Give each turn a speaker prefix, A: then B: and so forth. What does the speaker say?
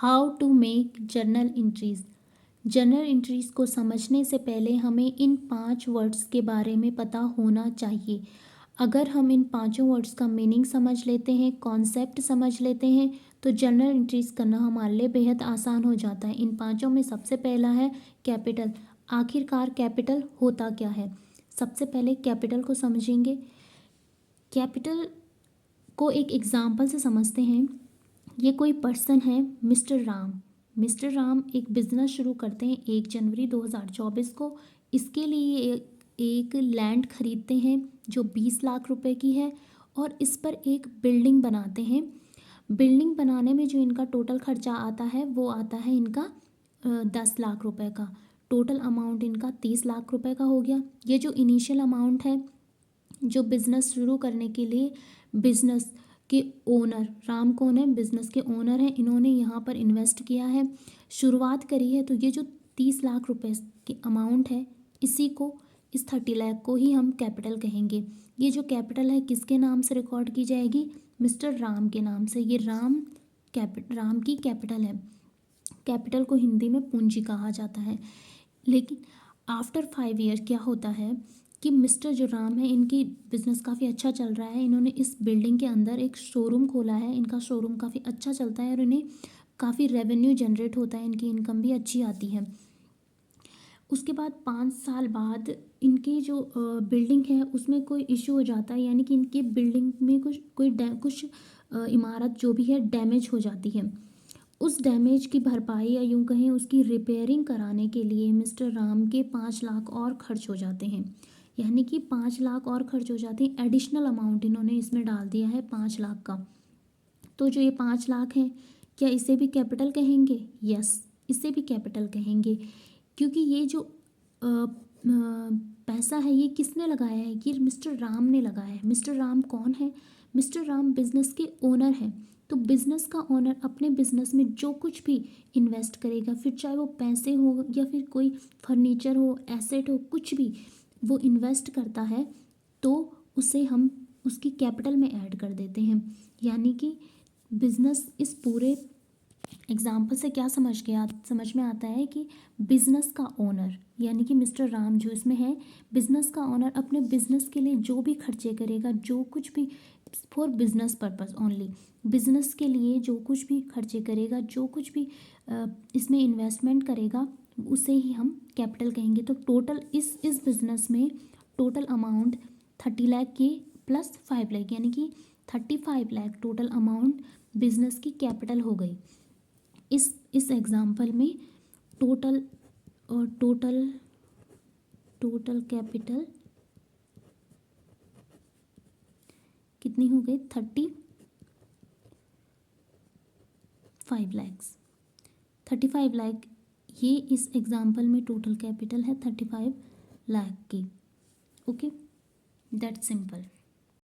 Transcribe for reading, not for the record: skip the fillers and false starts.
A: How to make journal entries. Journal entries को समझने से पहले हमें इन 5 वर्ड्स के बारे में पता होना चाहिए। अगर हम इन पांचों वर्ड्स का मीनिंग समझ लेते हैं, कॉन्सेप्ट समझ लेते हैं, तो जर्नल एंट्रीज करना हमारे लिए बेहद आसान हो जाता है। इन पांचों में सबसे पहला है कैपिटल। आखिरकार कैपिटल होता क्या है? सबसे पहले कैपिटल को समझेंगे। कैपिटल को एक एग्जाम्पल से समझते हैं। ये कोई पर्सन है, मिस्टर राम। मिस्टर राम एक बिजनेस शुरू करते हैं 1 जनवरी 2024 को। इसके लिए एक लैंड खरीदते हैं जो 20 लाख रुपए की है और इस पर एक बिल्डिंग बनाते हैं। बिल्डिंग बनाने में जो इनका टोटल खर्चा आता है वो आता है इनका 10 लाख रुपए का। टोटल अमाउंट इनका 30 लाख रुपए का हो गया। ये जो इनिशियल अमाउंट है, जो बिज़नेस शुरू करने के लिए बिज़नेस के ओनर, राम कौन है? बिज़नेस के ओनर हैं। इन्होंने यहाँ पर इन्वेस्ट किया है, शुरुआत करी है। तो ये जो 30 लाख रुपए की अमाउंट है, इसी को, इस 30 लाख को ही हम कैपिटल कहेंगे। ये जो कैपिटल है किसके नाम से रिकॉर्ड की जाएगी? मिस्टर राम के नाम से। ये राम की कैपिटल है। कैपिटल को हिंदी में पूंजी कहा जाता है। लेकिन आफ्टर 5 ईयर क्या होता है कि मिस्टर जो राम है, इनकी बिज़नेस काफ़ी अच्छा चल रहा है। इन्होंने इस बिल्डिंग के अंदर एक शोरूम खोला है। इनका शोरूम काफ़ी अच्छा चलता है और इन्हें काफ़ी रेवेन्यू जनरेट होता है, इनकी इनकम भी अच्छी आती है। उसके बाद 5 साल बाद इनकी जो बिल्डिंग है उसमें कोई इशू हो जाता है, यानी कि इनकी बिल्डिंग में कुछ इमारत जो भी है डैमेज हो जाती है। उस डैमेज की भरपाई या यूँ कहें उसकी रिपेयरिंग कराने के लिए मिस्टर राम के 5 लाख और खर्च हो जाते हैं। यानी कि 5 लाख और खर्च हो जाते हैं। एडिशनल अमाउंट इन्होंने इसमें डाल दिया है 5 लाख का। तो जो ये 5 लाख है, क्या इसे भी कैपिटल कहेंगे? यस, इसे भी कैपिटल कहेंगे, क्योंकि ये जो पैसा है ये किसने लगाया है? ये मिस्टर राम ने लगाया है। मिस्टर राम कौन है? मिस्टर राम बिजनेस के ओनर हैं। तो बिजनेस का ओनर अपने बिजनेस में जो कुछ भी इन्वेस्ट करेगा, फिर चाहे वो पैसे हो या फिर कोई फर्नीचर हो, एसेट हो, कुछ भी वो इन्वेस्ट करता है, तो उसे हम उसकी कैपिटल में ऐड कर देते हैं। यानी कि बिजनेस, इस पूरे एग्जाम्पल से क्या समझ में आता है कि बिजनेस का ओनर यानी कि मिस्टर राम जो इसमें है, बिजनेस का ओनर अपने बिजनेस के लिए जो भी खर्चे करेगा, जो कुछ भी for business purpose only, business के लिए जो कुछ भी खर्चे करेगा, जो कुछ भी इसमें इन्वेस्टमेंट करेगा, उसे ही हम कैपिटल कहेंगे। तो टोटल इस बिजनेस में टोटल अमाउंट 30 लाख की प्लस 5 लाख, यानी कि 35 लाख टोटल अमाउंट बिजनेस की कैपिटल हो गई। इस एग्जाम्पल में टोटल कैपिटल कितनी हो गई? 35 लैक्स। 35 लाख, ये इस एग्जाम्पल में टोटल कैपिटल है 35 लाख की। Okay, that simple.